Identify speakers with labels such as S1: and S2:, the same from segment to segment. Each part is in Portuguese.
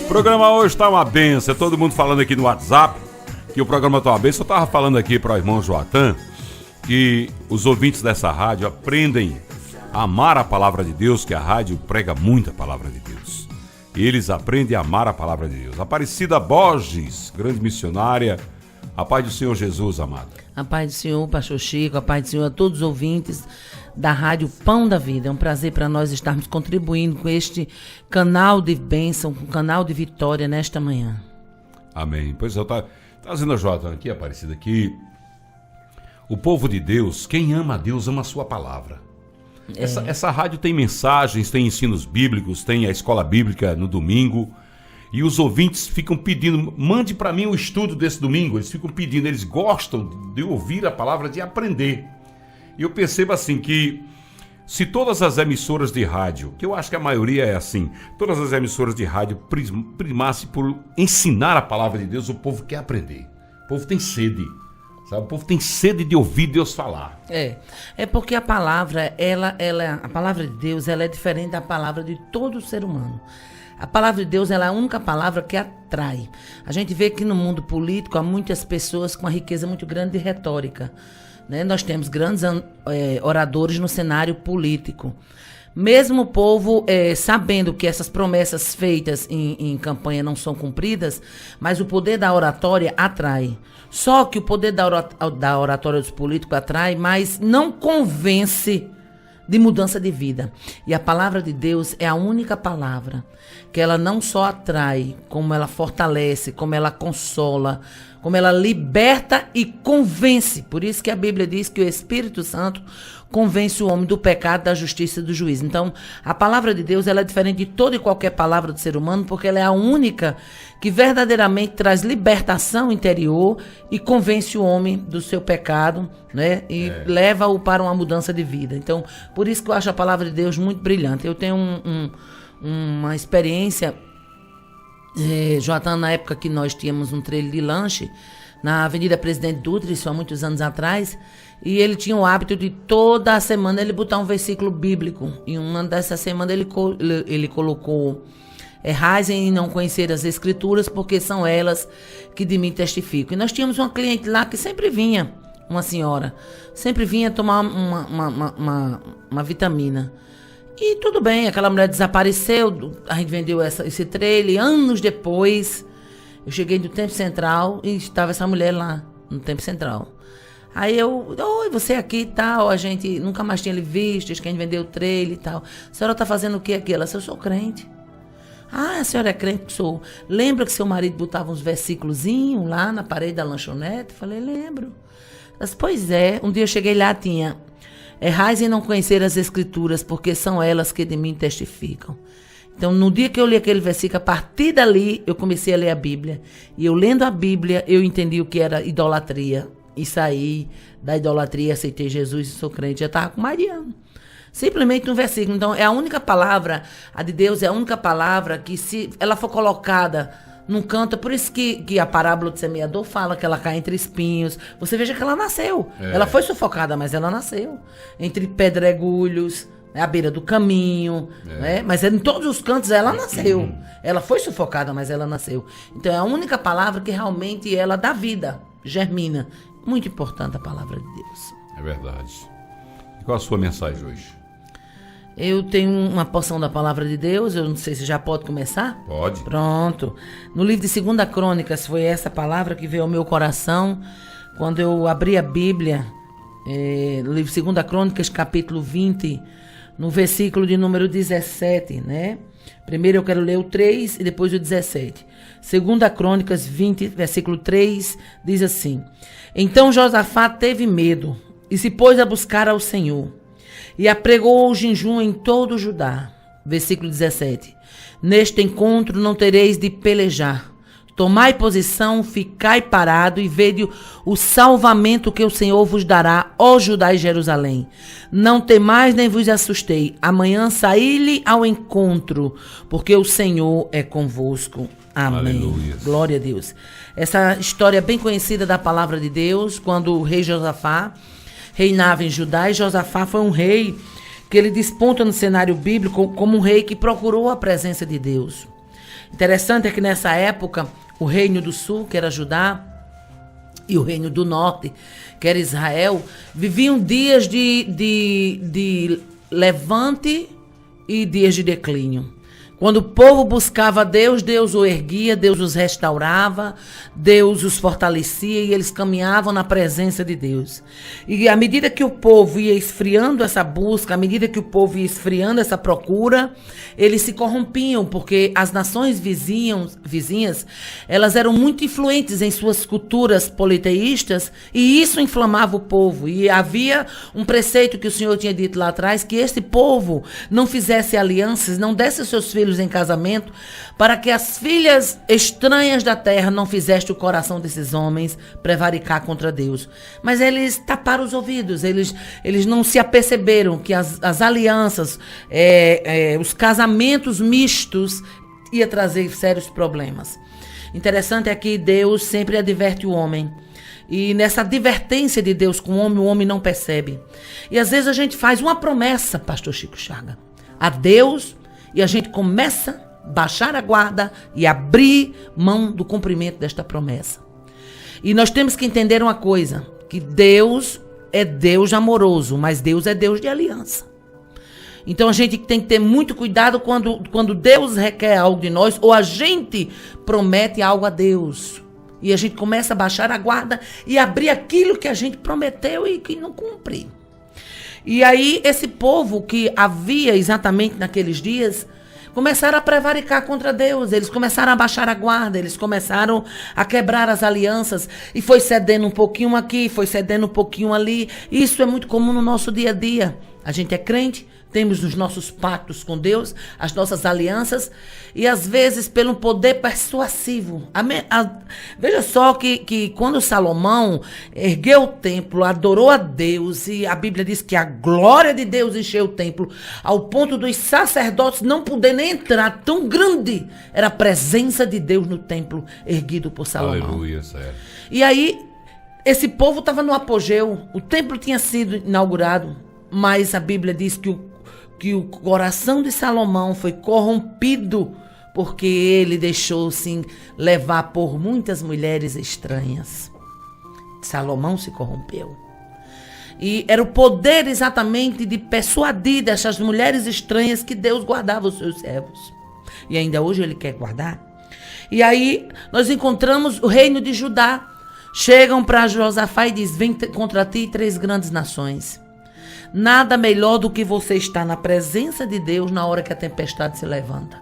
S1: O programa hoje tá uma benção, todo mundo falando aqui no WhatsApp que o programa tá uma benção. Eu tava falando aqui para o irmão Joatan que os ouvintes dessa rádio aprendem a amar a palavra de Deus, que a rádio prega muito a palavra de Deus. E eles aprendem a amar a palavra de Deus. Aparecida Borges, grande missionária, a paz do Senhor Jesus, amada.
S2: A paz do Senhor, pastor Chico, a paz do Senhor a todos os ouvintes da Rádio Pão da Vida. É um prazer para nós estarmos contribuindo com este canal de bênção, com o canal de vitória nesta manhã. Amém.
S1: Pois eu tá trazendo a Joatan aqui, Aparecida, que o povo de Deus, quem ama a Deus, ama a sua palavra. Essa rádio tem mensagens, tem ensinos bíblicos, tem a escola bíblica no domingo. E os ouvintes ficam pedindo, mande para mim o estudo desse domingo. Eles ficam pedindo, eles gostam de ouvir a palavra, de aprender. E eu percebo assim que se todas as emissoras de rádio, que eu acho que a maioria é assim, todas as emissoras de rádio primassem por ensinar a palavra de Deus, o povo quer aprender. O povo tem sede. Sabe? O povo tem sede de ouvir Deus falar.
S2: É porque a palavra, a palavra de Deus, ela é diferente da palavra de todo ser humano. A palavra de Deus, ela é a única palavra que atrai. A gente vê que no mundo político há muitas pessoas com uma riqueza muito grande de retórica, né? Nós temos grandes oradores no cenário político. Mesmo o povo sabendo que essas promessas feitas em campanha não são cumpridas, mas o poder da oratória atrai. Só que o poder da oratória dos políticos atrai, mas não convence de mudança de vida. E a palavra de Deus é a única palavra que ela não só atrai, como ela fortalece, como ela consola, como ela liberta e convence. Por isso que a Bíblia diz que o Espírito Santo convence o homem do pecado, da justiça e do juízo. Então, a palavra de Deus, ela é diferente de toda e qualquer palavra do ser humano, porque ela é a única que verdadeiramente traz libertação interior e convence o homem do seu pecado, né? E leva-o para uma mudança de vida. Então, por isso que eu acho a palavra de Deus muito brilhante. Eu tenho uma experiência, Joatan, na época que nós tínhamos um trailer de lanche na Avenida Presidente Dutra, isso há muitos anos atrás, e ele tinha o hábito de toda semana ele botar um versículo bíblico. E uma dessas semanas ele colocou: errais em não conhecer as Escrituras, porque são elas que de mim testificam. E nós tínhamos uma cliente lá que sempre vinha, uma senhora, sempre vinha tomar uma vitamina. E tudo bem, aquela mulher desapareceu, a gente vendeu esse trailer, anos depois, eu cheguei do Tempo Central e estava essa mulher lá, no Tempo Central. Aí oi, você aqui e tal, a gente nunca mais tinha lhe visto, acho que a gente vendeu o trailer e tal. A senhora está fazendo o que aqui? Ela disse: eu sou crente. Ah, a senhora é crente? Sou. Lembra que seu marido botava uns versículozinhos lá na parede da lanchonete? Falei: lembro. Ela disse: pois é, um dia eu cheguei lá, tinha: errais em não conhecer as Escrituras, porque são elas que de mim testificam. Então, no dia que eu li aquele versículo, a partir dali, eu comecei a ler a Bíblia. E eu lendo a Bíblia, eu entendi o que era idolatria. E saí da idolatria, aceitei Jesus e sou crente. Já estava com Mariano. Simplesmente um versículo. Então, é a única palavra, a de Deus é a única palavra que, se ela for colocada num canto, por isso que a parábola do semeador fala que ela cai entre espinhos. Você veja que ela nasceu. Ela foi sufocada, mas ela nasceu. Entre pedregulhos, à beira do caminho, né? Mas em todos os cantos ela nasceu. Ela foi sufocada, mas ela nasceu. Então, é a única palavra que realmente ela dá vida, germina. Muito importante a palavra de Deus.
S1: É verdade. E qual a sua mensagem hoje?
S2: Eu tenho uma porção da palavra de Deus, eu não sei se já pode começar?
S1: Pode.
S2: Pronto. No livro de 2 Crônicas, foi essa palavra que veio ao meu coração quando eu abri a Bíblia, no livro de 2 Crônicas, capítulo 20, no versículo de número 17, né? Primeiro eu quero ler o 3 e depois o 17. 2 Crônicas 20, versículo 3, diz assim: então Josafá teve medo e se pôs a buscar ao Senhor e apregou o jejum em todo o Judá. Versículo 17. Neste encontro não tereis de pelejar. Tomai posição, ficai parado e vede o salvamento que o Senhor vos dará, ó Judá e Jerusalém. Não temais nem vos assustei. Amanhã saí-lhe ao encontro, porque o Senhor é convosco. Amém.
S1: Aleluia.
S2: Glória a Deus. Essa história é bem conhecida da palavra de Deus, quando o rei Josafá reinava em Judá, e Josafá foi um rei que ele desponta no cenário bíblico como um rei que procurou a presença de Deus. Interessante é que nessa época, o reino do sul, que era Judá, e o reino do norte, que era Israel, viviam dias de levante e dias de declínio. Quando o povo buscava Deus, Deus o erguia, Deus os restaurava, Deus os fortalecia e eles caminhavam na presença de Deus. E à medida que o povo ia esfriando essa busca, à medida que o povo ia esfriando essa procura, eles se corrompiam, porque as nações vizinhas, elas eram muito influentes em suas culturas politeístas e isso inflamava o povo. E havia um preceito que o Senhor tinha dito lá atrás, que esse povo não fizesse alianças, não desse seus filhos em casamento, para que as filhas estranhas da terra não fizessem o coração desses homens prevaricar contra Deus. Mas eles taparam os ouvidos, eles não se aperceberam que as alianças, os casamentos mistos ia trazer sérios problemas. Interessante é que Deus sempre adverte o homem. E nessa advertência de Deus com o homem não percebe. E às vezes a gente faz uma promessa, pastor Chico Chaga, a Deus, e a gente começa a baixar a guarda e abrir mão do cumprimento desta promessa. E nós temos que entender uma coisa, que Deus é Deus amoroso, mas Deus é Deus de aliança. Então a gente tem que ter muito cuidado quando Deus requer algo de nós, ou a gente promete algo a Deus. E a gente começa a baixar a guarda e abrir aquilo que a gente prometeu e que não cumpre. E aí, esse povo que havia exatamente naqueles dias, começaram a prevaricar contra Deus, eles começaram a baixar a guarda, eles começaram a quebrar as alianças, e foi cedendo um pouquinho aqui, foi cedendo um pouquinho ali. Isso é muito comum no nosso dia a dia. A gente é crente, temos os nossos pactos com Deus, as nossas alianças, e às vezes pelo poder persuasivo. Veja só que quando Salomão ergueu o templo, adorou a Deus, e a Bíblia diz que a glória de Deus encheu o templo, ao ponto dos sacerdotes não poderem entrar, tão grande era a presença de Deus no templo erguido por Salomão.
S1: Aleluia, certo.
S2: E aí, esse povo estava no apogeu, o templo tinha sido inaugurado, mas a Bíblia diz que o coração de Salomão foi corrompido porque ele deixou-se levar por muitas mulheres estranhas. Salomão se corrompeu. E era o poder exatamente de persuadir dessas mulheres estranhas que Deus guardava os seus servos. E ainda hoje ele quer guardar. E aí nós encontramos o reino de Judá. Chegam para Josafá e diz: vem contra ti 3 grandes nações. Nada melhor do que você estar na presença de Deus na hora que a tempestade se levanta.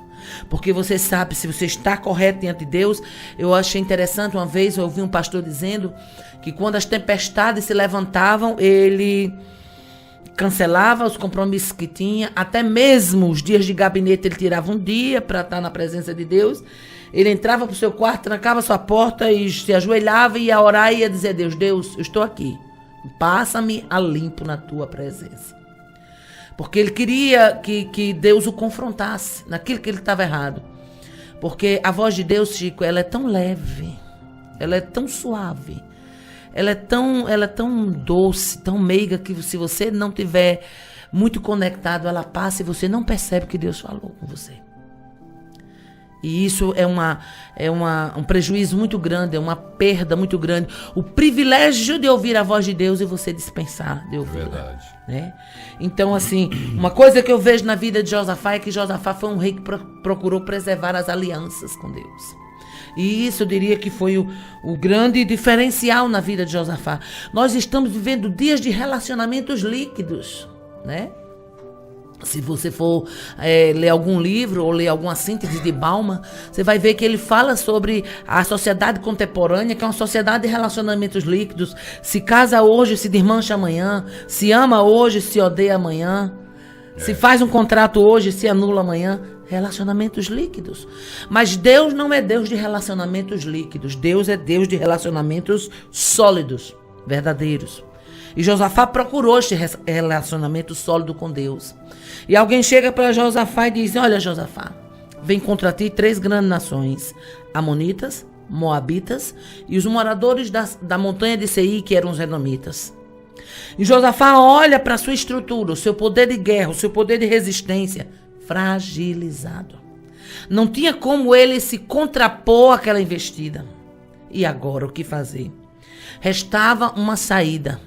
S2: Porque você sabe, se você está correto diante de Deus. Eu achei interessante, uma vez eu ouvi um pastor dizendo que quando as tempestades se levantavam, ele cancelava os compromissos que tinha, até mesmo os dias de gabinete ele tirava um dia para estar na presença de Deus. Ele entrava para o seu quarto, trancava sua porta e se ajoelhava e ia orar e ia dizer: Deus, eu estou aqui. Passa-me a limpo na tua presença. Porque ele queria que Deus o confrontasse naquilo que ele estava errado. Porque a voz de Deus, Chico, ela é tão leve, ela é tão suave, ela é tão doce, tão meiga, que se você não tiver muito conectado, ela passa e você não percebe que Deus falou com você. E isso é um prejuízo muito grande, é uma perda muito grande. O privilégio de ouvir a voz de Deus e você dispensar de ouvir.
S1: Verdade.
S2: Né? Então, assim, uma coisa que eu vejo na vida de Josafá é que Josafá foi um rei que procurou preservar as alianças com Deus. E isso eu diria que foi o grande diferencial na vida de Josafá. Nós estamos vivendo dias de relacionamentos líquidos, né? Se você for ler algum livro ou ler alguma síntese de Bauman, você vai ver que ele fala sobre a sociedade contemporânea, que é uma sociedade de relacionamentos líquidos. Se casa hoje, se desmancha amanhã. Se ama hoje, se odeia amanhã. Se faz um contrato hoje, se anula amanhã. Relacionamentos líquidos. Mas Deus não é Deus de relacionamentos líquidos. Deus é Deus de relacionamentos sólidos, verdadeiros. E Josafá procurou este relacionamento sólido com Deus. E alguém chega para Josafá e diz: olha, Josafá, vem contra ti 3 grandes nações: Amonitas, Moabitas e os moradores da montanha de Seir, que eram os edomitas. E Josafá olha para a sua estrutura, o seu poder de guerra, o seu poder de resistência, fragilizado. Não tinha como ele se contrapor àquela investida. E agora, o que fazer? Restava uma saída.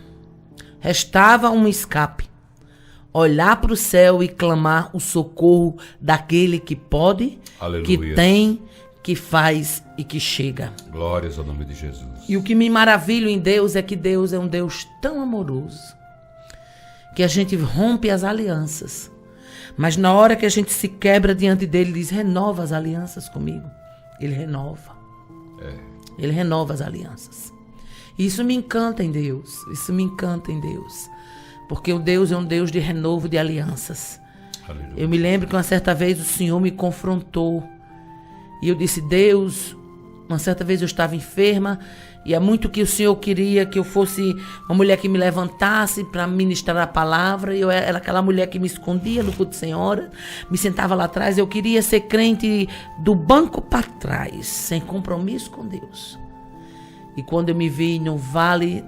S2: Restava um escape. Olhar para o céu e clamar o socorro daquele que pode,
S1: Aleluia.
S2: que tem, que faz e que chega.
S1: Glórias ao nome de Jesus.
S2: E o que me maravilha em Deus é que Deus é um Deus tão amoroso que a gente rompe as alianças. Mas na hora que a gente se quebra diante dele, ele diz, renova as alianças comigo. Ele renova. Ele renova as alianças. E isso me encanta em Deus. Isso me encanta em Deus. Porque o Deus é um Deus de renovo de alianças.
S1: Aleluia.
S2: Eu me lembro que uma certa vez o Senhor me confrontou. E eu disse, Deus, uma certa vez eu estava enferma. E é muito que o Senhor queria que eu fosse uma mulher que me levantasse para ministrar a palavra. E eu era aquela mulher que me escondia no culto de senhora. Me sentava lá atrás. Eu queria ser crente do banco para trás, sem compromisso com Deus. E quando eu me vi no vale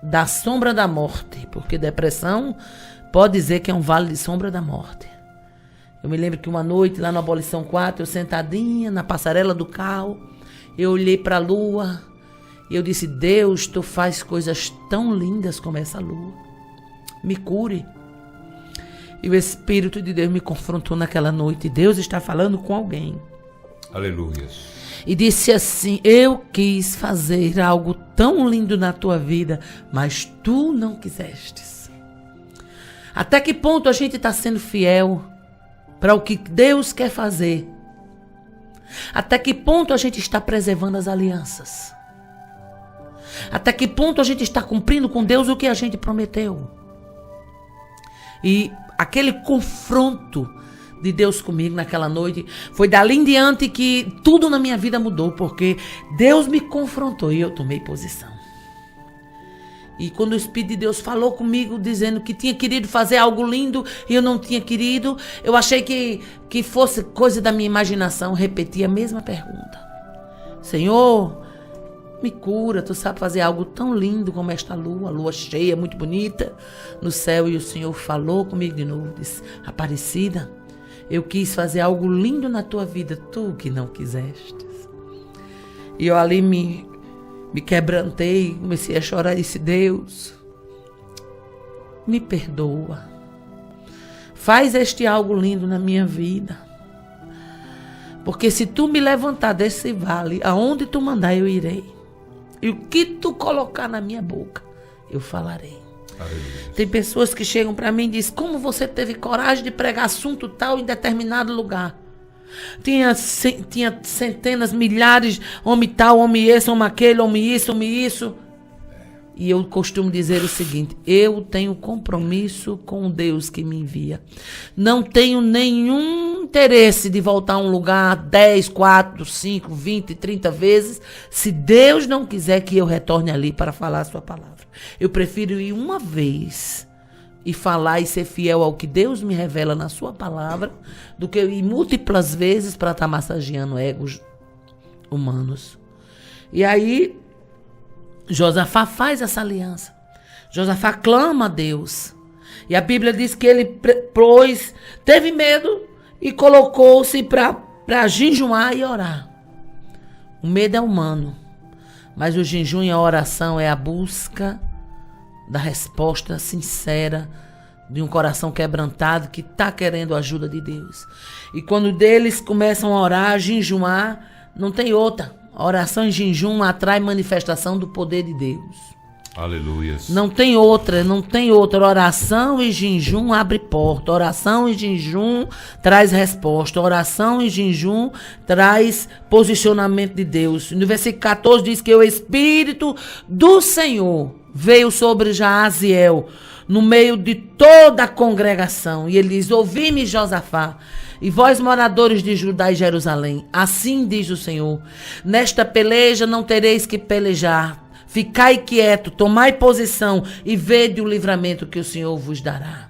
S2: da sombra da morte, porque depressão pode dizer que é um vale de sombra da morte. Eu me lembro que uma noite lá no Abolição 4, eu sentadinha na passarela do carro, eu olhei para a lua e eu disse, Deus, tu faz coisas tão lindas como essa lua. Me cure. E o Espírito de Deus me confrontou naquela noite. Deus está falando com alguém.
S1: Aleluia.
S2: E disse assim, eu quis fazer algo tão lindo na tua vida, mas tu não quisestes. Até que ponto a gente está sendo fiel para o que Deus quer fazer? Até que ponto a gente está preservando as alianças? Até que ponto a gente está cumprindo com Deus o que a gente prometeu? E aquele confronto de Deus comigo naquela noite, foi dali em diante que tudo na minha vida mudou, porque Deus me confrontou e eu tomei posição. E quando o Espírito de Deus falou comigo, dizendo que tinha querido fazer algo lindo e eu não tinha querido, eu achei que fosse coisa da minha imaginação, repeti a mesma pergunta. Senhor, me cura, tu sabe fazer algo tão lindo como esta lua, a lua cheia, muito bonita, no céu. E o Senhor falou comigo de novo, disse, Aparecida, eu quis fazer algo lindo na tua vida, tu que não quiseste. E eu ali me quebrantei, comecei a chorar e disse, Deus, me perdoa. Faz este algo lindo na minha vida. Porque se tu me levantar desse vale, aonde tu mandar eu irei. E o que tu colocar na minha boca, eu falarei. Tem pessoas que chegam para mim e dizem, como você teve coragem de pregar assunto tal em determinado lugar? Tinha centenas, milhares, homem tal, homem esse, homem aquele, homem isso, homem isso. E eu costumo dizer o seguinte, eu tenho compromisso com Deus que me envia. Não tenho nenhum interesse de voltar a um lugar 10, 4, 5, 20, 30 vezes, se Deus não quiser que eu retorne ali para falar a sua palavra. Eu prefiro ir uma vez e falar e ser fiel ao que Deus me revela na sua palavra, do que eu ir múltiplas vezes para estar massageando egos humanos. E aí, Josafá faz essa aliança. Josafá clama a Deus. E a Bíblia diz que ele teve medo e colocou-se para jejuar e orar. O medo é humano, mas o jejum e a oração é a busca da resposta sincera de um coração quebrantado que está querendo a ajuda de Deus. E quando deles começam a orar, a jejuar, não tem outra. A oração em jejum atrai manifestação do poder de Deus.
S1: Aleluia.
S2: Não tem outra, não tem outra. Oração e jejum abre porta. Oração e jejum traz resposta. Oração e jejum traz posicionamento de Deus. No versículo 14 diz que o Espírito do Senhor veio sobre Jaaziel, no meio de toda a congregação. E ele diz, ouvi-me, Josafá, e vós, moradores de Judá e Jerusalém, assim diz o Senhor, nesta peleja não tereis que pelejar. Ficai quieto, tomai posição e vede o livramento que o Senhor vos dará.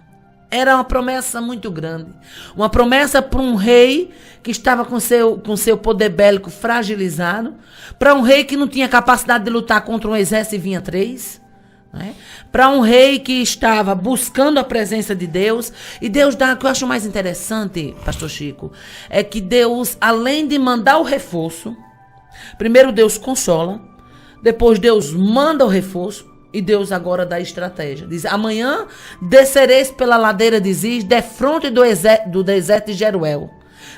S2: Era uma promessa muito grande. Uma promessa para um rei que estava com seu poder bélico fragilizado, para um rei que não tinha capacidade de lutar contra um exército e vinha 3. né? Para um rei que estava buscando a presença de Deus. E Deus dá, o que eu acho mais interessante, pastor Chico, é que Deus, além de mandar o reforço, primeiro Deus consola, depois Deus manda o reforço, e Deus agora dá a estratégia. Diz: amanhã descereis pela ladeira de Ziz, defronte do deserto de Jeruel.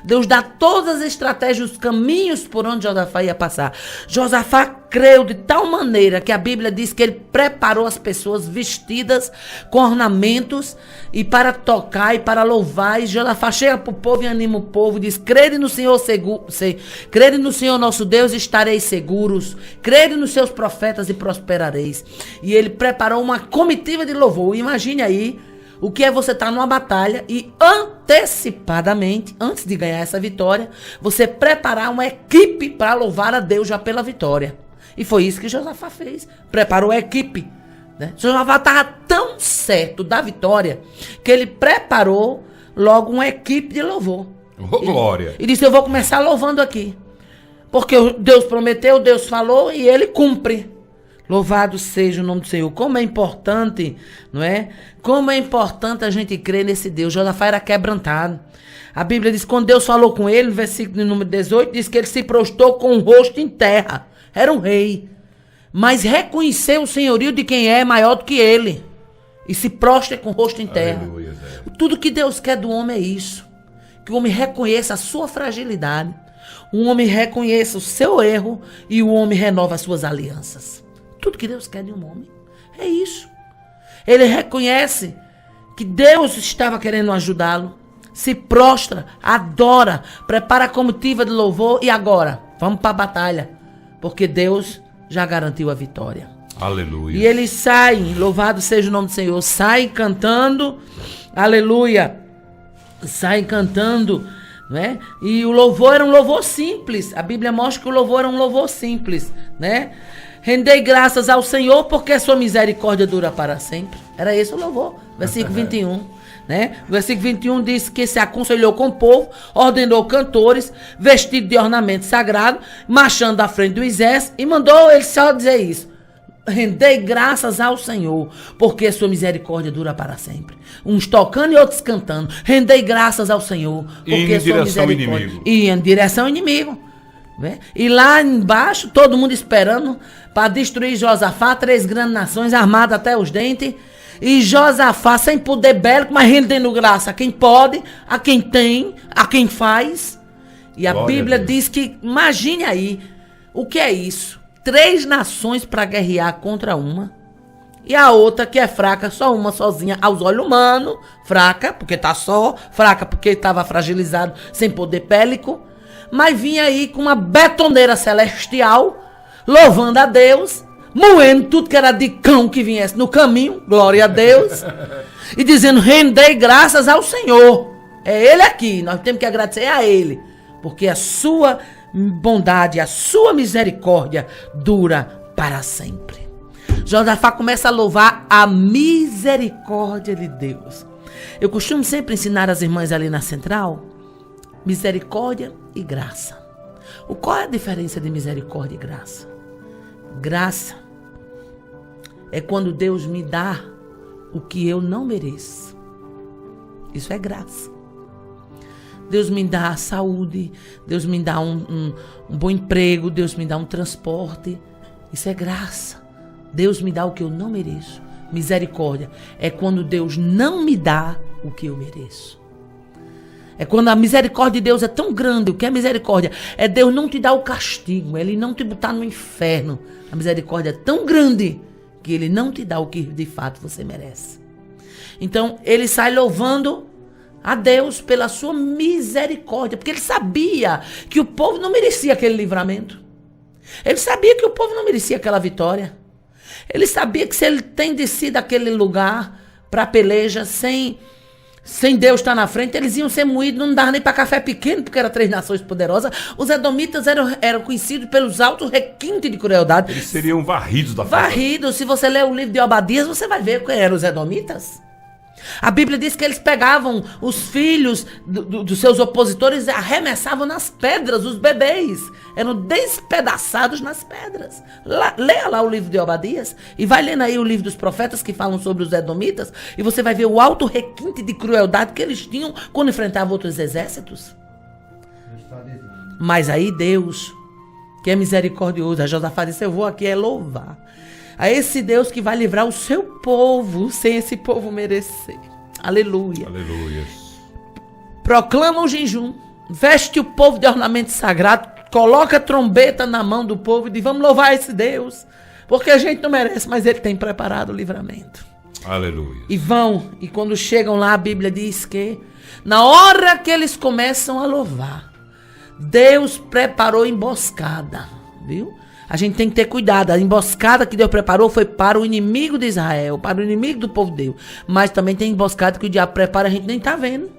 S2: Deus dá todas as estratégias, os caminhos por onde Josafá ia passar. Josafá creu de tal maneira que a Bíblia diz que ele preparou as pessoas vestidas com ornamentos e para tocar e para louvar. E Josafá chega para o povo e anima o povo, diz: crede no Senhor, crede no Senhor nosso Deus e estareis seguros. Crede nos seus profetas e prosperareis. E ele preparou uma comitiva de louvor. Imagine aí o que é você estar numa batalha e antecipadamente, antes de ganhar essa vitória, você preparar uma equipe para louvar a Deus já pela vitória. E foi isso que Josafá fez. Preparou a equipe, né? Josafá estava tão certo da vitória que ele preparou logo uma equipe de louvor.
S1: Oh, glória!
S2: E disse: eu vou começar louvando aqui. Porque Deus prometeu, Deus falou e ele cumpre. Louvado seja o nome do Senhor. Como é importante, não é? Como é importante a gente crer nesse Deus. Josafá era quebrantado. A Bíblia diz que quando Deus falou com ele, no versículo número 18, diz que ele se prostrou com o rosto em terra. Era um rei. Mas reconheceu o senhorio de quem é maior do que ele. E se prostra com o rosto em terra.
S1: Aleluia.
S2: Tudo que Deus quer do homem é isso. Que o homem reconheça a sua fragilidade. O homem reconheça o seu erro. E o homem renova as suas alianças. Tudo que Deus quer de um homem é isso. Ele reconhece que Deus estava querendo ajudá-lo, se prostra, adora, prepara a comitiva de louvor e agora, vamos para a batalha, porque Deus já garantiu a vitória.
S1: Aleluia.
S2: E eles saem, louvado seja o nome do Senhor, saem cantando, aleluia, saem cantando, né? E o louvor era um louvor simples, a Bíblia mostra que o louvor era um louvor simples, né? Rendei graças ao Senhor, porque a sua misericórdia dura para sempre. Era esse o louvor. Versículo 21. Né? Versículo 21 diz que se aconselhou com o povo, ordenou cantores, vestido de ornamento sagrado, marchando à frente do exército, e mandou ele só dizer isso: rendei graças ao Senhor, porque a sua misericórdia dura para sempre. Uns tocando e outros cantando. Rendei graças ao Senhor, porque a sua misericórdia... E em direção ao inimigo. Né? E lá embaixo, todo mundo esperando para destruir Josafá, 3 grandes nações armadas até os dentes. E Josafá sem poder bélico, mas rendendo graça a quem pode, a quem tem, a quem faz. E a Bíblia diz que, imagine aí, o que é isso? 3 nações para guerrear contra uma. E a outra que é fraca, só uma sozinha, aos olhos humanos, fraca, porque tá só, fraca porque estava fragilizado, sem poder bélico. Mas vinha aí com uma betoneira celestial, louvando a Deus, moendo tudo que era de cão que viesse no caminho, glória a Deus, e dizendo: rendei graças ao Senhor. É Ele aqui, nós temos que agradecer a Ele, porque a sua bondade, a sua misericórdia dura para sempre. Josafá começa a louvar a misericórdia de Deus. Eu costumo sempre ensinar as irmãs ali na central, misericórdia e graça. Qual é a diferença de misericórdia e graça? Graça é quando Deus me dá o que eu não mereço. Isso é graça. Deus me dá a saúde, Deus me dá um bom emprego, Deus me dá um transporte. Isso é graça. Deus me dá o que eu não mereço. Misericórdia é quando Deus não me dá o que eu mereço. É quando a misericórdia de Deus é tão grande. O que é misericórdia? É Deus não te dar o castigo, Ele não te botar no inferno. A misericórdia é tão grande que Ele não te dá o que de fato você merece. Então, ele sai louvando a Deus pela sua misericórdia, porque ele sabia que o povo não merecia aquele livramento. Ele sabia que o povo não merecia aquela vitória. Ele sabia que se ele tem descido daquele lugar para a peleja sem Deus estar na frente, eles iam ser moídos, não dava nem para café pequeno, porque eram 3 nações poderosas. Os edomitas eram conhecidos pelos altos requintes de crueldade.
S1: Eles seriam varridos da face.
S2: Varridos. Se você ler o livro de Obadias, você vai ver quem eram os edomitas. A Bíblia diz que eles pegavam os filhos dos seus opositores e arremessavam nas pedras, os bebês. Eram despedaçados nas pedras. Leia lá o livro de Obadias e vai lendo aí o livro dos profetas que falam sobre os edomitas e você vai ver o alto requinte de crueldade que eles tinham quando enfrentavam outros exércitos. Mas aí Deus, que é misericordioso, a Josafá disse, eu vou aqui louvar a esse Deus que vai livrar o seu povo sem esse povo merecer. Aleluia.
S1: Aleluia.
S2: Proclama o jejum, veste o povo de ornamento sagrado, coloca a trombeta na mão do povo e diz, vamos louvar esse Deus, porque a gente não merece, mas ele tem preparado o livramento.
S1: Aleluia.
S2: E vão, e quando chegam lá, a Bíblia diz que na hora que eles começam a louvar, Deus preparou emboscada, viu? A gente tem que ter cuidado. A emboscada que Deus preparou foi para o inimigo de Israel, para o inimigo do povo de Deus. Mas também tem emboscada que o diabo prepara, a gente nem está vendo.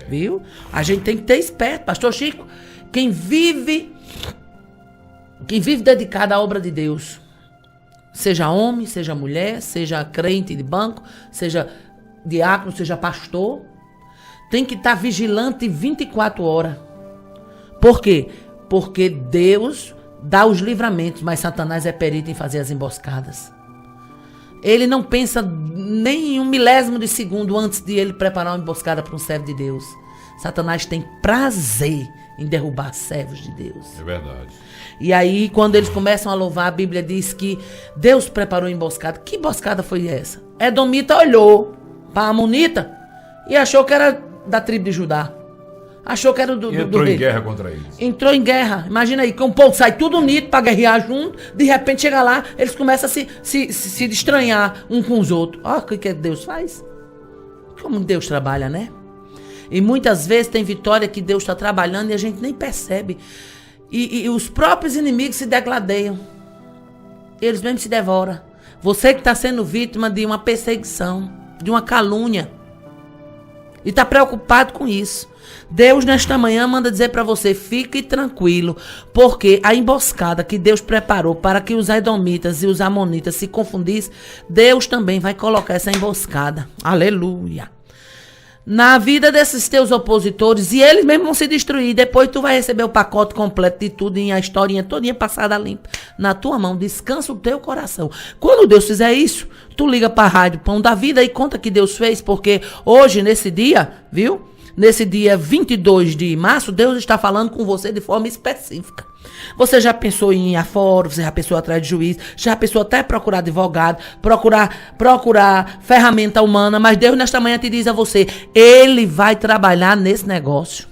S2: Viu? A gente tem que ter esperto. Pastor Chico, quem vive dedicado à obra de Deus, seja homem, seja mulher, seja crente de banco, seja diácono, seja pastor, tem que estar vigilante 24 horas. Por quê? Porque Deus dá os livramentos, mas Satanás é perito em fazer as emboscadas. Ele não pensa nem em um milésimo de segundo antes de ele preparar uma emboscada para um servo de Deus. Satanás tem prazer em derrubar servos de Deus.
S1: É verdade.
S2: E aí, quando eles começam a louvar, a Bíblia diz que Deus preparou a emboscada. Que emboscada foi essa? Edomita olhou para a Amonita e achou que era da tribo de Judá. Achou que era do rei.
S1: Entrou em guerra contra eles.
S2: Entrou em guerra. Imagina aí, que um povo sai tudo unido para guerrear junto. De repente chega lá, eles começam a se estranhar um com os outros. Olha o que Deus faz. Como Deus trabalha, né? E muitas vezes tem vitória que Deus está trabalhando e a gente nem percebe. E os próprios inimigos se degladeiam. Eles mesmos se devoram. Você que está sendo vítima de uma perseguição, de uma calúnia. E está preocupado com isso. Deus nesta manhã manda dizer para você, fique tranquilo, porque a emboscada que Deus preparou para que os edomitas e os amonitas se confundissem, Deus também vai colocar essa emboscada. Aleluia. Na vida desses teus opositores, e eles mesmos vão se destruir, depois tu vai receber o pacote completo de tudo, a historinha todinha passada limpa na tua mão, descansa o teu coração. Quando Deus fizer isso, tu liga para a Rádio Pão da Vida e conta que Deus fez, porque hoje, nesse dia, viu? Nesse dia 22 de março, Deus está falando com você de forma específica. Você já pensou em ir a fórum, você já pensou atrás de juiz, já pensou até procurar advogado, procurar ferramenta humana, mas Deus nesta manhã te diz a você, Ele vai trabalhar nesse negócio.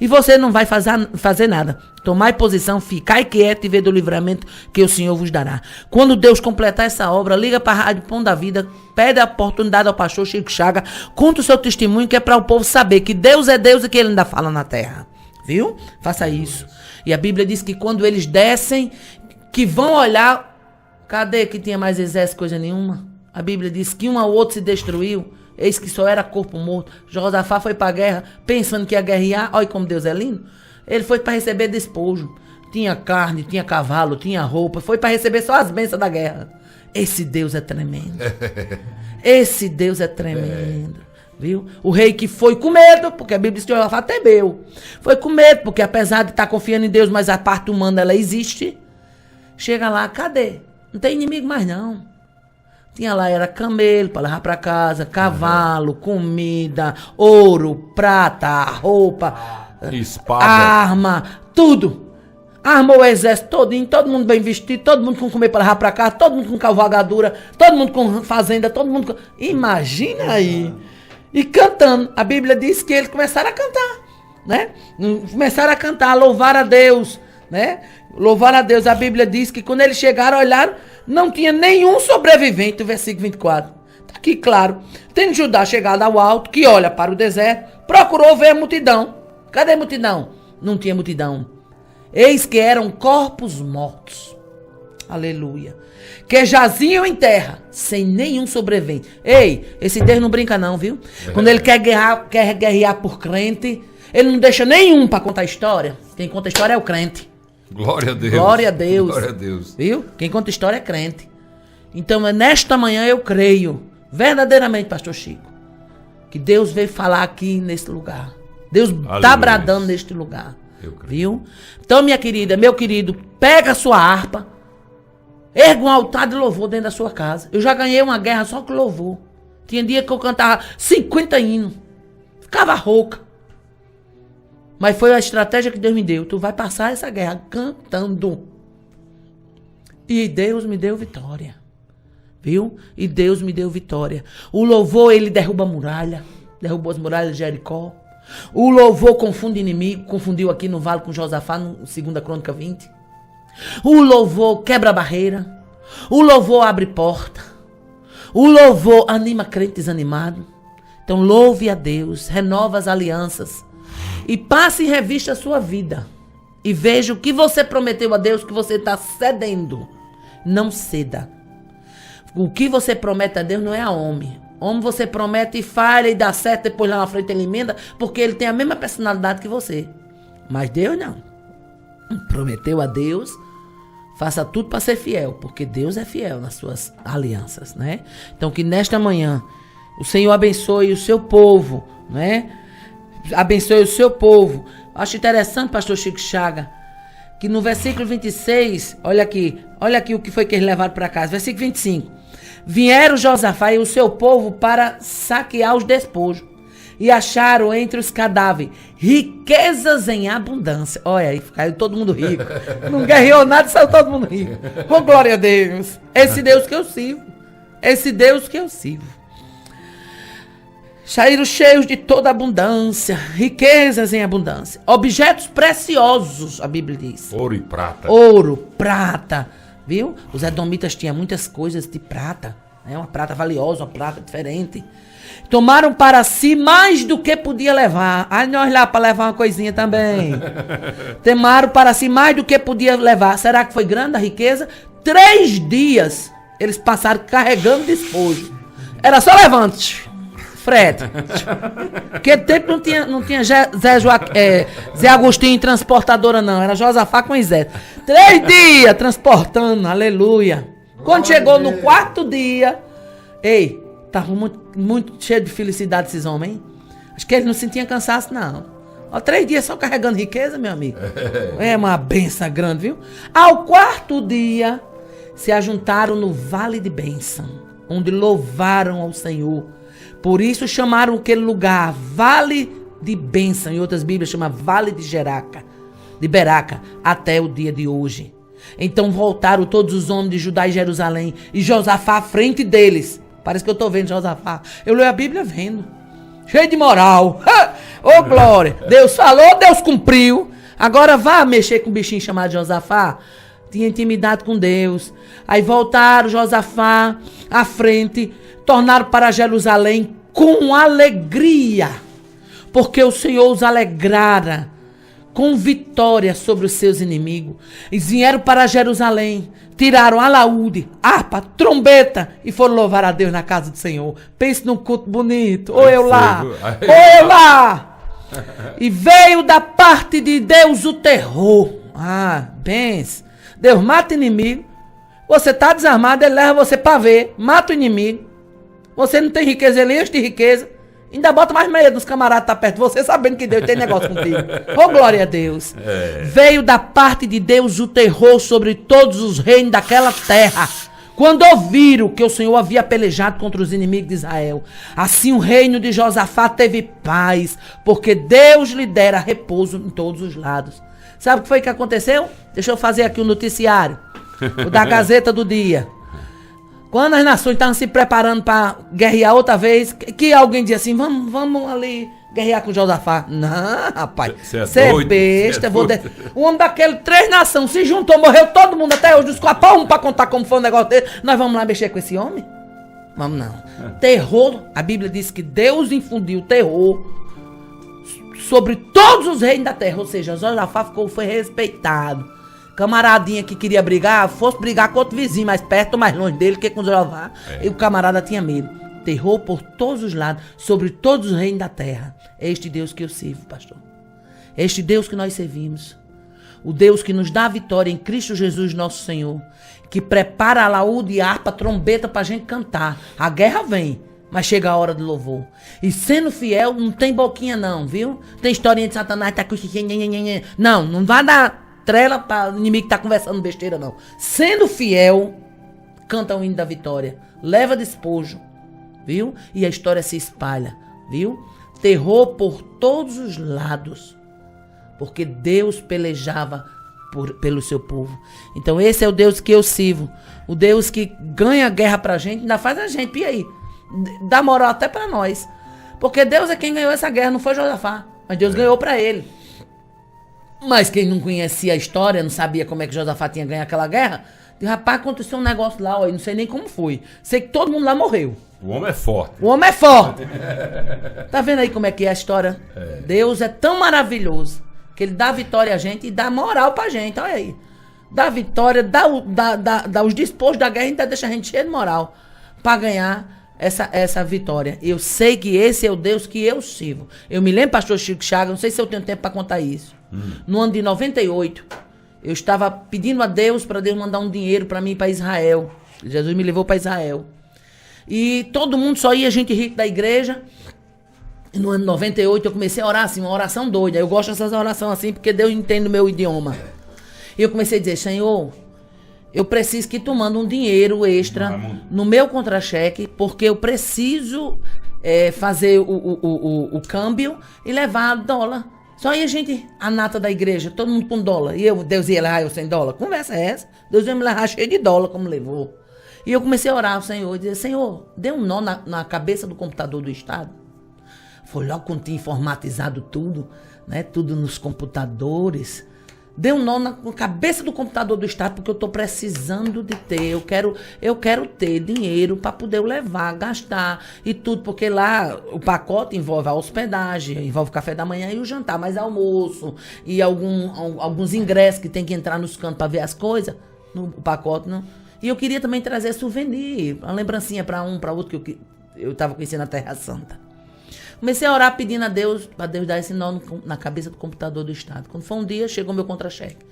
S2: E você não vai fazer nada. Tomai posição, ficai quieto e vê do livramento que o Senhor vos dará. Quando Deus completar essa obra, liga para a Rádio Pão da Vida, pede a oportunidade ao pastor Chico Chaga, conta o seu testemunho, que é para o povo saber que Deus é Deus e que Ele ainda fala na terra. Viu? Faça isso. E a Bíblia diz que quando eles descem, que vão olhar, cadê que tinha mais exército, coisa nenhuma? A Bíblia diz que um ao outro se destruiu. Eis que só era corpo morto. Josafá foi para a guerra, pensando que ia guerrear. Olha como Deus é lindo. Ele foi para receber despojo. Tinha carne, tinha cavalo, tinha roupa. Foi para receber só as bênçãos da guerra. Esse Deus é tremendo. Esse Deus é tremendo. Viu? O rei que foi com medo, porque a Bíblia diz que Josafá temeu. Foi com medo, porque apesar de estar confiando em Deus, mas a parte humana ela existe. Chega lá, cadê? Não tem inimigo mais não. Tinha lá, era camelo para levar para casa, cavalo, comida, ouro, prata, roupa,
S1: espada,
S2: arma, tudo. Armou o exército todinho, todo mundo bem vestido, todo mundo com comer para levar para casa, todo mundo com cavalgadura, todo mundo com fazenda, todo mundo com... Imagina aí. E cantando. A Bíblia diz que eles começaram a cantar, né? Começaram a cantar, a louvar a Deus, né? Louvar a Deus. A Bíblia diz que quando eles chegaram, olharam, não tinha nenhum sobrevivente, o versículo 24. Está aqui claro. Tendo Judá chegado ao alto, que olha para o deserto, procurou ver a multidão. Cadê a multidão? Não tinha multidão. Eis que eram corpos mortos. Aleluia. Que jaziam em terra, sem nenhum sobrevivente. Ei, esse Deus não brinca não, viu? Quando ele quer guerrear por crente, ele não deixa nenhum para contar a história. Quem conta a história é o crente.
S1: Glória a Deus.
S2: Glória a Deus.
S1: Glória a Deus.
S2: Viu? Quem conta história é crente. Então, nesta manhã eu creio, verdadeiramente, pastor Chico, que Deus veio falar aqui nesse lugar. Deus está
S1: Aleluia.
S2: bradando neste lugar.
S1: Eu creio.
S2: Viu? Então, minha querida, meu querido, pega a sua harpa, erga um altar de louvor dentro da sua casa. Eu já ganhei uma guerra só com louvor. Tinha dia que eu cantava 50 hinos. Ficava rouca. Mas foi a estratégia que Deus me deu. Tu vai passar essa guerra cantando. E Deus me deu vitória. Viu? E Deus me deu vitória. O louvor, ele derruba a muralha. Derrubou as muralhas de Jericó. O louvor confunde inimigo. Confundiu aqui no vale com Josafá, no 2 Crônica 20. O louvor quebra a barreira. O louvor abre porta. O louvor anima crente desanimado. Então louve a Deus, renova as alianças e passe em revista a sua vida. E veja o que você prometeu a Deus que você está cedendo. Não ceda. O que você promete a Deus não é a homem. Homem você promete e falha e dá certo, depois lá na frente ele emenda, porque ele tem a mesma personalidade que você. Mas Deus não. Prometeu a Deus, faça tudo para ser fiel, porque Deus é fiel nas suas alianças, né? Então que nesta manhã o Senhor abençoe o seu povo, né? Abençoe o seu povo. Acho interessante, pastor Chico Chaga, que no versículo 26, olha aqui o que foi que eles levaram para casa. Versículo 25. Vieram Josafá e o seu povo para saquear os despojos e acharam entre os cadáveres riquezas em abundância. Olha aí, caiu todo mundo rico. Não guerreou nada, saiu todo mundo rico. Oh, glória a Deus. Esse Deus que eu sirvo. Esse Deus que eu sirvo. Saíram cheios de toda abundância, riquezas em abundância. Objetos preciosos, a Bíblia diz.
S1: Ouro e prata.
S2: Ouro, prata. Viu? Os edomitas tinham muitas coisas de prata. Né? Uma prata valiosa, uma prata diferente. Tomaram para si mais do que podia levar. Aí nós lá para levar uma coisinha também. Tomaram para si mais do que podia levar. Será que foi grande a riqueza? 3 dias eles passaram carregando despojo. Era só levante. Frete. Porque tempo não tinha Zé Agostinho transportadora, não. Era Josafá com Zé. 3 dias transportando, aleluia. Quando chegou no 4º dia, ei, estavam muito cheio de felicidade esses homens, hein? Acho que eles não sentiam cansaço, não. Ó, 3 dias só carregando riqueza, meu amigo. É uma benção grande, viu? Ao 4º dia, se ajuntaram no Vale de Bênção, onde louvaram ao Senhor. Por isso chamaram aquele lugar Vale de Bênção. Em outras Bíblias chama Vale de Beraca, até o dia de hoje. Então voltaram todos os homens de Judá e Jerusalém, e Josafá à frente deles. Parece que eu estou vendo Josafá. Eu leio a Bíblia vendo. Cheio de moral. Ô, glória. Deus falou, Deus cumpriu. Agora vá mexer com um bichinho chamado Josafá. Tinha intimidade com Deus. Aí voltaram Josafá à frente, tornaram para Jerusalém com alegria, porque o Senhor os alegrara com vitória sobre os seus inimigos. Eles vieram para Jerusalém, tiraram alaúde, harpa, trombeta e foram louvar a Deus na casa do Senhor. Pense num culto bonito. Ou eu lá, ou eu lá. E veio da parte de Deus o terror. Pense. Deus mata o inimigo. Você está desarmado, ele leva você para ver. Mata o inimigo. Você não tem riqueza, ele enche de riqueza. Ainda bota mais medo dos camaradas que estão perto de você, sabendo que Deus tem negócio contigo. Oh, glória a Deus. Veio da parte de Deus o terror sobre todos os reinos daquela terra, quando ouviram que o Senhor havia pelejado contra os inimigos de Israel. Assim o reino de Josafá teve paz, porque Deus lhe dera repouso em todos os lados. Sabe o que foi que aconteceu? Deixa eu fazer aqui o noticiário, o da Gazeta do Dia. Quando as nações estavam se preparando para guerrear outra vez, que alguém dizia assim, vamos ali guerrear com Josafá. Não, rapaz, você é besta. O homem daquele 3 nações se juntou, morreu todo mundo até hoje, os 4 para contar como foi o negócio dele. Nós vamos lá mexer com esse homem? Vamos não. Terror, a Bíblia diz que Deus infundiu terror sobre todos os reinos da terra, ou seja, Josafá foi respeitado. Camaradinha que queria brigar, fosse brigar com outro vizinho, mais perto ou mais longe dele, que com Josafá. E o camarada tinha medo. Terror por todos os lados, sobre todos os reinos da terra. É este Deus que eu sirvo, pastor. É este Deus que nós servimos. O Deus que nos dá a vitória em Cristo Jesus, nosso Senhor. Que prepara alaúde, harpa, trombeta pra gente cantar. A guerra vem, Mas chega a hora do louvor. E sendo fiel, não tem boquinha não, viu? Tem historinha de Satanás, tá com... Não, não vai dar trela para o inimigo que tá conversando besteira, não. Sendo fiel, canta o hino da vitória. Leva despojo, viu? E a história se espalha, viu? Terror por todos os lados. Porque Deus pelejava pelo seu povo. Então esse é o Deus que eu sirvo. O Deus que ganha a guerra pra gente, ainda faz a gente. E aí? Dá moral até pra nós. Porque Deus é quem ganhou essa guerra, não foi Josafá. Mas Deus ganhou pra ele. Mas quem não conhecia a história, não sabia como é que Josafá tinha ganho aquela guerra, disse, rapaz, aconteceu um negócio lá, ó, não sei nem como foi. Sei que todo mundo lá morreu.
S1: O homem é forte.
S2: O homem é forte. Tá vendo aí como é que é a história? Deus é tão maravilhoso que ele dá vitória a gente e dá moral pra gente. Olha aí. Dá vitória, dá os despojos da guerra e ainda deixa a gente cheio de moral pra ganhar essa vitória. Eu sei que esse é o Deus que eu sirvo. Eu me lembro, pastor Chico Chagas, não sei se eu tenho tempo para contar isso. No ano de 98, eu estava pedindo a Deus para Deus mandar um dinheiro para mim para Israel. Jesus me levou para Israel. E todo mundo só ia gente rica da igreja. E no ano de 98 eu comecei a orar assim, uma oração doida. Eu gosto dessas orações assim porque Deus entende o meu idioma. E eu comecei a dizer, Senhor, eu preciso que tu manda um dinheiro extra no meu contra-cheque, porque eu preciso fazer o câmbio e levar dólar. Só aí a gente, a nata da igreja, todo mundo com dólar. E Deus ia levar eu sem dólar. Conversa é essa? Deus ia me levar cheio de dólar, como levou. E eu comecei a orar ao Senhor e dizer, Senhor, dê um nó na cabeça do computador do Estado. Foi logo quando tinha informatizado tudo, né? Tudo nos computadores. Dê um nó na cabeça do computador do Estado, porque eu estou precisando de ter. Eu quero ter dinheiro para poder levar, gastar e tudo, porque lá o pacote envolve a hospedagem, envolve o café da manhã e o jantar, mas almoço e alguns ingressos que tem que entrar nos cantos para ver as coisas. No pacote não. E eu queria também trazer souvenir, uma lembrancinha para um, para outro, que eu estava conhecendo a Terra Santa. Comecei a orar pedindo a Deus, para Deus dar esse nó na cabeça do computador do Estado. Quando foi um dia, chegou meu contra-cheque.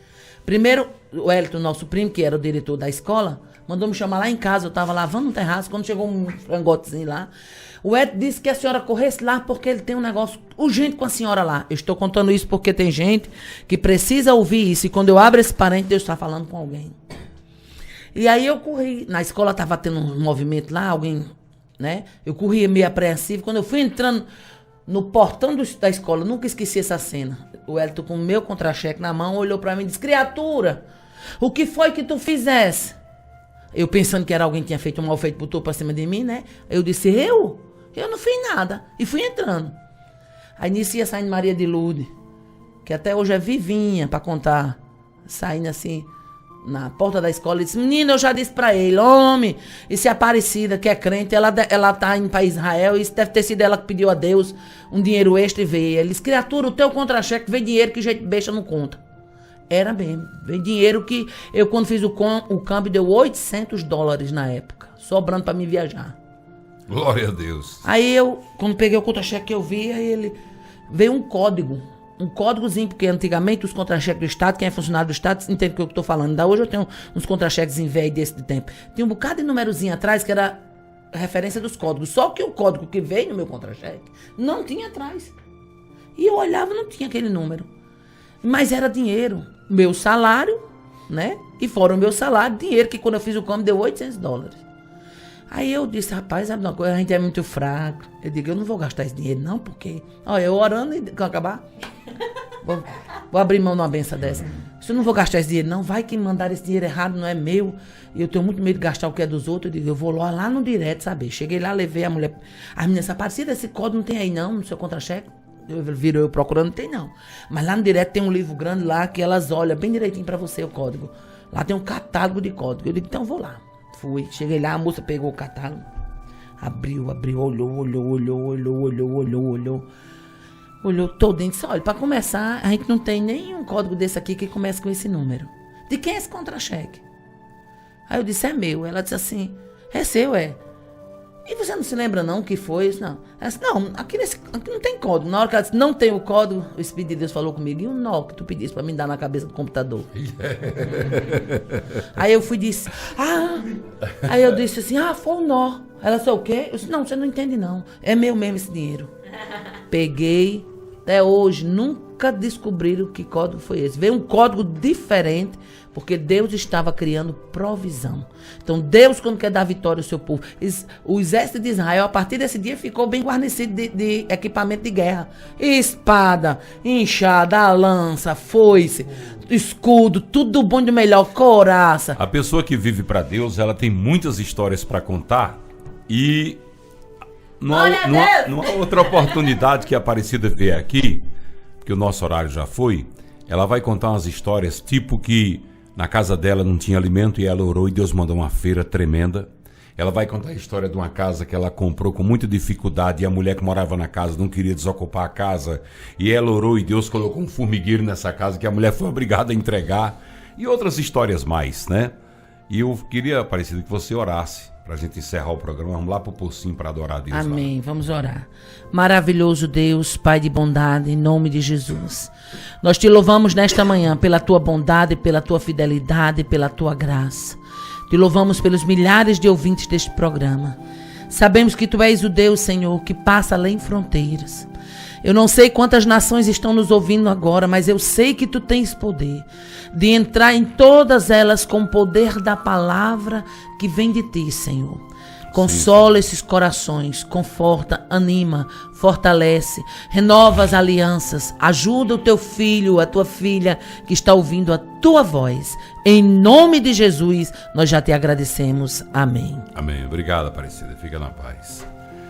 S2: Primeiro, o Hélito, nosso primo, que era o diretor da escola, mandou me chamar lá em casa. Eu estava lavando um terraço, quando chegou um frangotezinho lá. O Hélito disse que a senhora corresse lá porque ele tem um negócio urgente com a senhora lá. Eu estou contando isso porque tem gente que precisa ouvir isso. E quando eu abro esse parente, Deus está falando com alguém. E aí eu corri. Na escola estava tendo um movimento lá, alguém... né? Eu corria meio apreensivo. Quando eu fui entrando no portão da escola, nunca esqueci essa cena. O Hélito com o meu contra-cheque na mão olhou pra mim e disse, criatura, o que foi que tu fizesse? Eu pensando que era alguém que tinha feito um mal feito, botou pra cima de mim, né? Eu disse, eu não fiz nada. E fui entrando. Aí nisso ia saindo Maria de Lourdes, que até hoje é vivinha pra contar, saindo assim na porta da escola, e disse, menina, eu já disse pra ele, homem, e se a Aparecida, que é crente, ela tá indo pra Israel, e isso deve ter sido ela que pediu a Deus um dinheiro extra e veio. Ele disse, criatura, o teu contra-cheque veio dinheiro que gente besta não conta. Era mesmo, veio dinheiro que eu, quando fiz o câmbio, deu $800 na época, sobrando pra mim viajar.
S1: Glória a Deus.
S2: Aí eu, quando peguei o contra-cheque, eu vi, aí ele veio um códigozinho, porque antigamente os contra-cheques do Estado, quem é funcionário do Estado, entende o que eu estou falando. Ainda hoje eu tenho uns contra-cheques em velho desse de tempo. Tinha um bocado de numerozinho atrás que era a referência dos códigos. Só que o código que veio no meu contra-cheque não tinha atrás. E eu olhava, não tinha aquele número. Mas era dinheiro. Meu salário, né? E fora o meu salário, dinheiro que quando eu fiz o câmbio deu $800. Aí eu disse, rapaz, sabe uma coisa, a gente é muito fraco. Eu digo, eu não vou gastar esse dinheiro não, porque... Olha, eu orando e quando acabar... Vou abrir mão numa benção dessa. Se eu não vou gastar esse dinheiro não, vai que mandar esse dinheiro errado, não é meu. E eu tenho muito medo de gastar o que é dos outros. Eu digo, eu vou lá no direto saber. Cheguei lá, levei a mulher... As meninas, Aparecida, esse código não tem aí não, no seu contra-cheque. Virou eu procurando, não tem não. Mas lá no direto tem um livro grande lá que elas olham bem direitinho pra você o código. Lá tem um catálogo de código. Eu digo, então eu vou lá. Fui, cheguei lá, a moça pegou o catálogo, abriu, olhou todinho, disse, olha, para começar, a gente não tem nenhum código desse aqui que comece com esse número. De quem é esse contra-cheque? Aí eu disse, é meu. Ela disse assim, é seu, é. E você não se lembra não o que foi? Isso, não. Ela disse, não, aqui não tem código. Na hora que ela disse, não tem o código, o Espírito de Deus falou comigo, e o nó que tu pedisse pra me dar na cabeça do computador? Aí eu fui e disse, aí eu disse assim, foi o nó. Ela disse, o quê? Eu disse, não, você não entende não. É meu mesmo esse dinheiro. Peguei, até hoje, nunca descobriram que código foi esse. Veio um código diferente, porque Deus estava criando provisão. Então, Deus, quando quer dar vitória ao seu povo, o exército de Israel, a partir desse dia, ficou bem guarnecido de equipamento de guerra. Espada, enxada, lança, foice, escudo, tudo bom de melhor, couraça.
S1: A pessoa que vive para Deus, ela tem muitas histórias para contar e numa outra oportunidade que a Aparecida vier aqui, que o nosso horário já foi, ela vai contar umas histórias tipo que na casa dela não tinha alimento e ela orou e Deus mandou uma feira tremenda. Ela vai contar a história de uma casa que ela comprou com muita dificuldade e a mulher que morava na casa não queria desocupar a casa. E ela orou e Deus colocou um formigueiro nessa casa que a mulher foi obrigada a entregar. E outras histórias mais, né? E eu queria, Aparecida, que você orasse pra gente encerrar o programa. Vamos lá pro Pocinho para adorar a Deus.
S2: Amém, vamos orar. Maravilhoso Deus, Pai de bondade, em nome de Jesus. Nós te louvamos nesta manhã pela tua bondade, pela tua fidelidade, pela tua graça. Te louvamos pelos milhares de ouvintes deste programa. Sabemos que tu és o Deus, Senhor, que passa além fronteiras. Eu não sei quantas nações estão nos ouvindo agora, mas eu sei que tu tens poder de entrar em todas elas com o poder da palavra que vem de ti, Senhor. Consola esses corações, conforta, anima, fortalece, renova as alianças, ajuda o teu filho, a tua filha que está ouvindo a tua voz. Em nome de Jesus, nós já te agradecemos. Amém.
S1: Amém. Obrigado, Aparecida. Fica na paz.